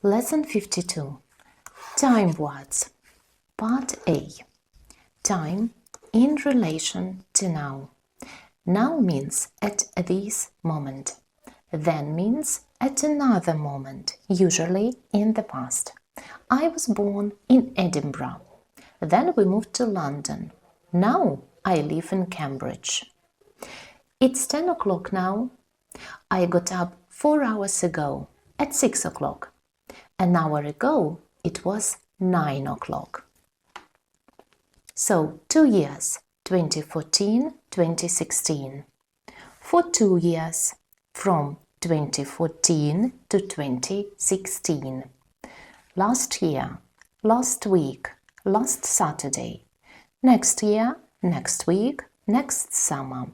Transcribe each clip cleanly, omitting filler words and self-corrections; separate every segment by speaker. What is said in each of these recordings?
Speaker 1: Lesson 52. Time words. Part A. Time in relation to now. Now means at this moment. Then means at another moment, usually in the past. I was born in Edinburgh. Then we moved to London. Now I live in Cambridge. It's 10 o'clock now. I got up 4 hours ago at 6 o'clock. An hour ago it was 9 o'clock. So 2 years, 2014-2016. For 2 years, from 2014 to 2016. Last year, last week, last Saturday. Next year, next week, next summer.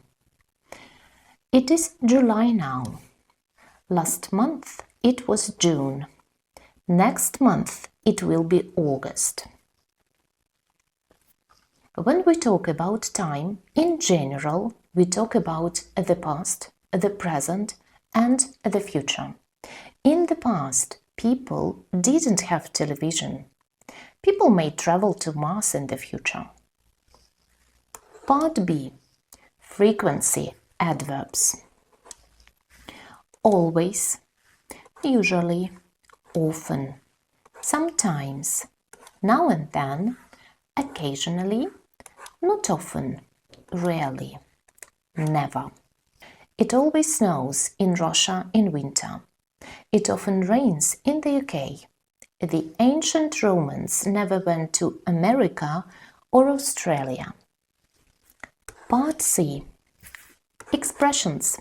Speaker 1: It is July now. Last month it was June. Next month it will be August. When we talk about time, in general, we talk about the past, the present, and the future. In the past, people didn't have television. People may travel to Mars in the future. Part B. Frequency adverbs. Always, usually, often, sometimes, now and then, occasionally, not often, rarely, never. It always snows in Russia in winter. It often rains in the UK. The ancient Romans never went to America or Australia. Part C. Expressions.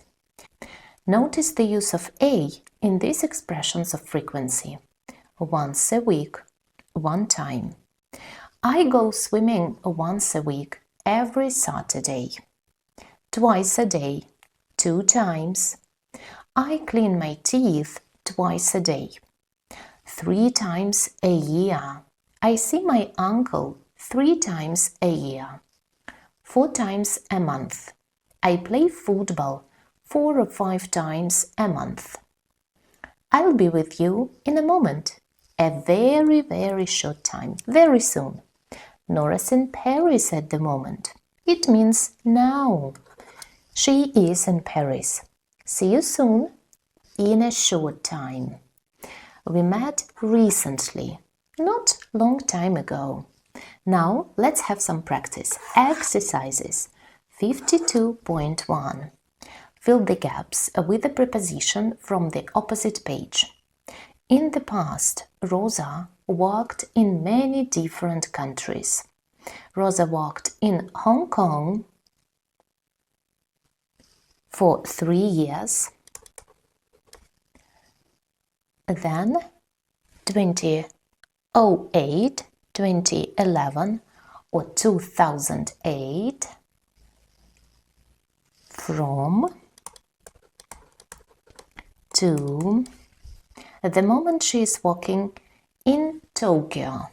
Speaker 1: Notice the use of a in these expressions of frequency. Once a week, one time. I go swimming once a week, every Saturday. Twice a day, 2 times. I clean my teeth twice a day. 3 times a year. I see my uncle 3 times a year. 4 times a month. I play football 4 or 5 times a month. I'll be with you in a moment. A very, very short time. Very soon. Nora's in Paris at the moment. It means now. She is in Paris. See you soon. In a short time. We met recently. Not long time ago. Now let's have some practice. Exercises. 52.1. Fill the gaps with a preposition from the opposite page. In the past, Rosa worked in many different countries. Rosa worked in Hong Kong for 3 years. Then 2008, 2011 or 2008 from to the moment she is working in Tokyo.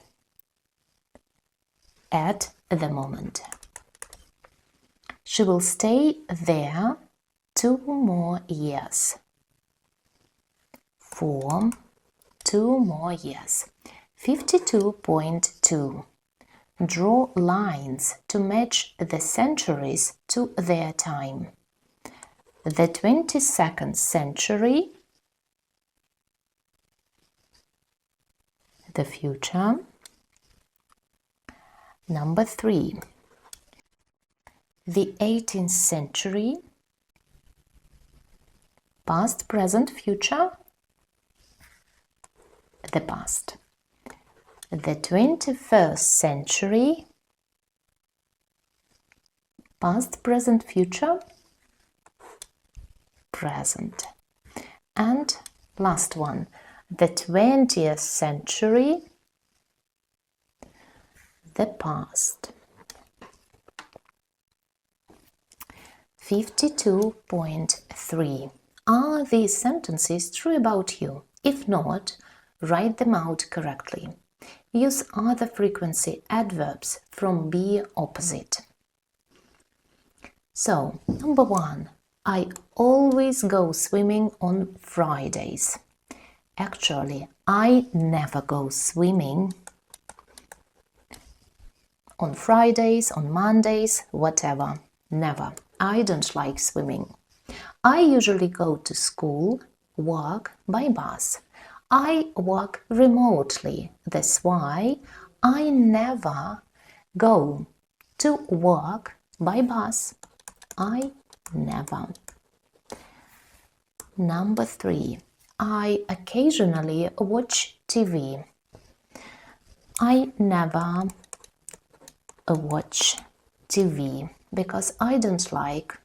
Speaker 1: At the moment. She will stay there 2 more years. For 2 more years. 52.2. Draw lines to match the centuries to their time. The 22nd century, the future. Number 3. The 18th century, past, present, future, the past. The 21st century, past, present, future, present. And last one, the 20th century, the past. 52.3. Are these sentences true about you? If not, write them out correctly. Use other frequency adverbs from be opposite. So, number 1. I always go swimming on Fridays. Actually, I never go swimming on Fridays, on Mondays, whatever. Never. I don't like swimming. I usually go to school, work by bus. I work remotely. That's why I never go to work by bus. I never. Number 3. I occasionally watch TV. I never watch TV because I don't like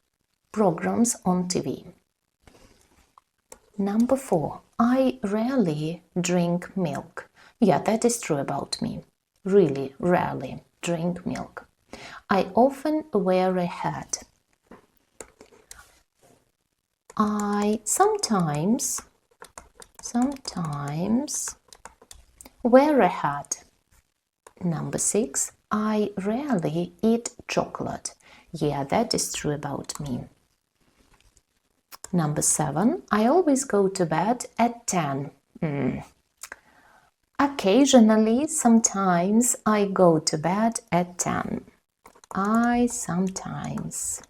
Speaker 1: programs on TV. Number 4. I rarely drink milk. Yeah, that is true about me. Really rarely drink milk. I often wear a hat. I sometimes wear a hat. Number 6. I rarely eat chocolate. Yeah, that is true about me. Number 7. I always go to bed at 10. Occasionally, sometimes I go to bed at 10. I sometimes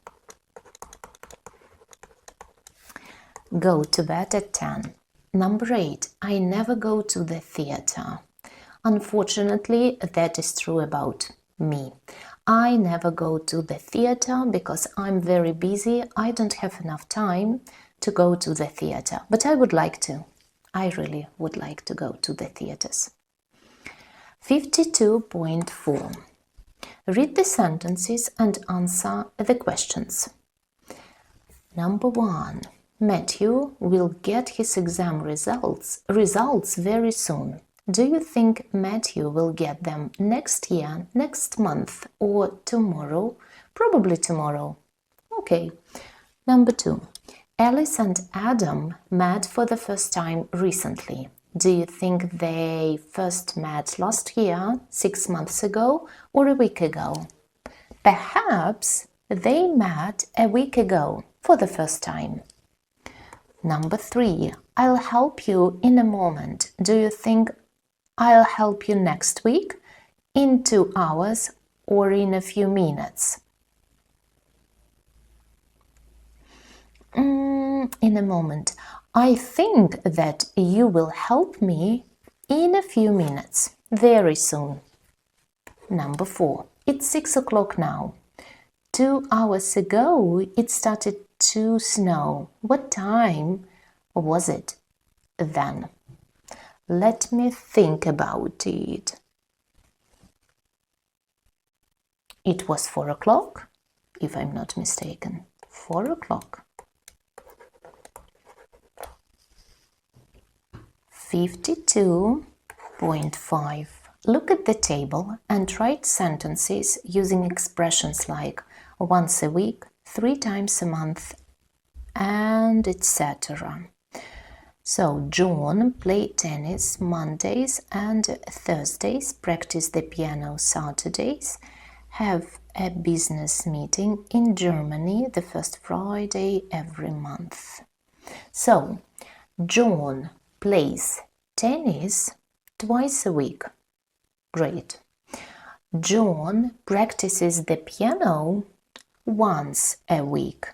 Speaker 1: go to bed at 10. Number 8. I never go to the theater. Unfortunately, that is true about me. I never go to the theater because I'm very busy. I don't have enough time to go to the theater, but I would like to. I really would like to go to the theaters. 52.4. Read the sentences and answer the questions. Number 1. Matthew will get his exam results very soon. Do you think Matthew will get them next year, next month, or tomorrow? Probably tomorrow. Okay. Number 2. Alice and Adam met for the first time recently. Do you think they first met last year, 6 months ago, or a week ago? Perhaps they met a week ago for the first time. Number 3. I'll help you in a moment. Do you think I'll help you next week, in 2 hours, or in a few minutes? In a moment. I think that you will help me in a few minutes, very soon. Number 4. It's 6 o'clock now. 2 hours ago, it started to snow. What time was it then? Let me think about it. It was 4 o'clock, if I'm not mistaken. 4 o'clock. 52.5. Look at the table and write sentences using expressions like once a week, 3 times a month, and etc. So, John played tennis Mondays and Thursdays, practice the piano Saturdays, have a business meeting in Germany the first Friday every month. So, John plays tennis twice a week. Great. John practices the piano once a week,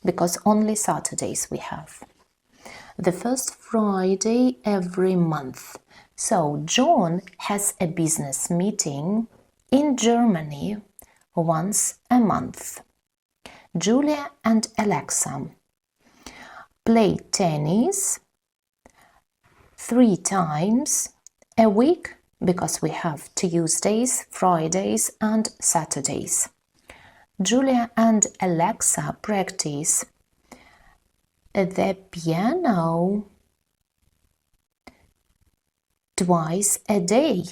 Speaker 1: because only Saturdays we have. The first Friday every month. So John has a business meeting in Germany once a month. Julia and Alexa play tennis 3 times a week, because we have Tuesdays, Fridays and Saturdays. Julia and Alexa practice the piano twice a day,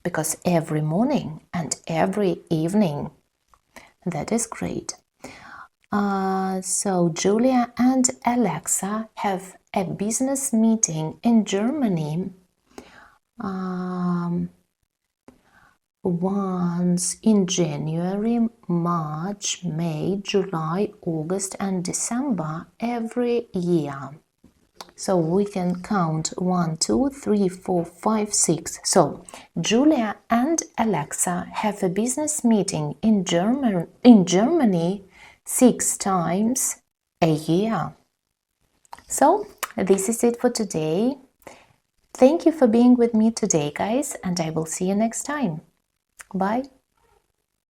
Speaker 1: because every morning and every evening. That is great. So Julia and Alexa have a business meeting in Germany once in January, March, May, July, August and December every year. So we can count 1, 2, 3, 4, 5, 6. So Julia and Alexa have a business meeting in Germany 6 times a year. So this is it for today. Thank you for being with me today, guys, and I will see you next time. Bye.